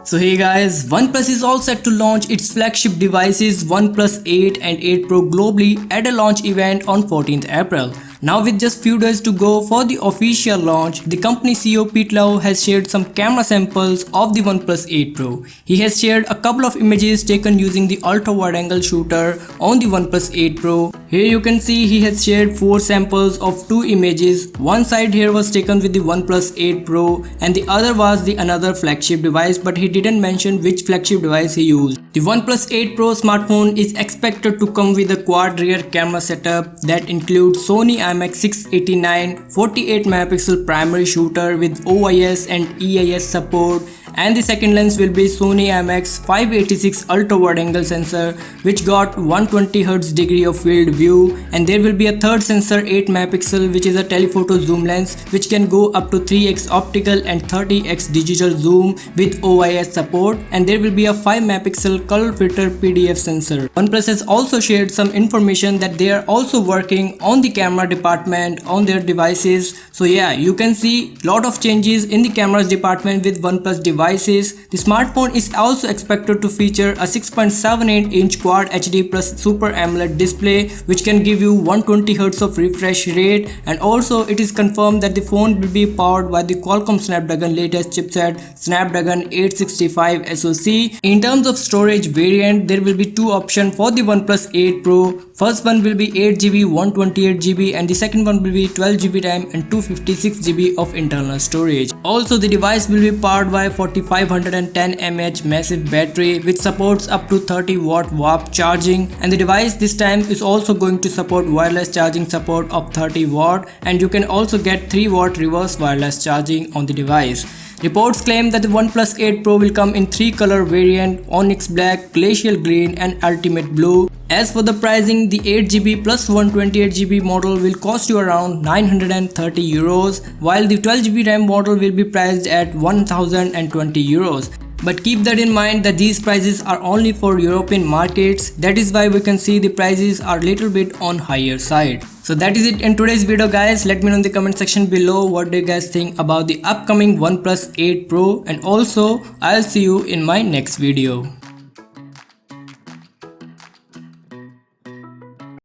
So hey guys, OnePlus is all set to launch its flagship devices OnePlus 8 and 8 Pro globally at a launch event on 14th April. Now with just few days to go for the official launch, the company CEO Pete Lau has shared some camera samples of the OnePlus 8 Pro. He has shared a couple of images taken using the ultra wide angle shooter on the OnePlus 8 Pro. Here you can see he has shared 4 samples of 2 images. One side here was taken with the OnePlus 8 Pro and the other was the another flagship device, but he didn't mention which flagship device he used. The OnePlus 8 Pro smartphone is expected to come with a quad rear camera setup that includes Sony IMX689 48 megapixel primary shooter with OIS and EIS support, and the second lens will be Sony IMX586 ultra wide angle sensor which got 120Hz degree of field view, and there will be a third sensor 8 megapixel which is a telephoto zoom lens which can go up to 3x optical and 30x digital zoom with OIS support, and there will be a 5 megapixel color filter PDF sensor. OnePlus has also shared some information that they are also working on the camera department on their devices. So yeah, you can see lot of changes in the cameras department with OnePlus devices. The smartphone is also expected to feature a 6.78-inch Quad HD plus Super AMOLED display which can give you 120Hz of refresh rate, and also it is confirmed that the phone will be powered by the Qualcomm Snapdragon latest chipset Snapdragon 865 SoC. In terms of storage variant, there will be two options for the OnePlus 8 Pro. First one will be 8GB 128GB and the second one will be 12GB RAM and 256GB of internal storage. Also the device will be powered by 4510 mAh massive battery which supports up to 30 watt warp charging, and the device this time is also going to support wireless charging support of 30 watt, and you can also get 3 watt reverse wireless charging on the device. Reports claim that the OnePlus 8 Pro will come in 3 color variant: Onyx Black, Glacial Green and Ultimate Blue. As for the pricing, the 8GB plus 128GB model will cost you around 930 euros, while the 12GB RAM model will be priced at 1020 euros. But keep that in mind that these prices are only for European markets. That is why we can see the prices are little bit on higher side. So that is it in today's video guys. Let me know in the comment section below what do you guys think about the upcoming OnePlus 8 Pro, and also I'll see you in my next video.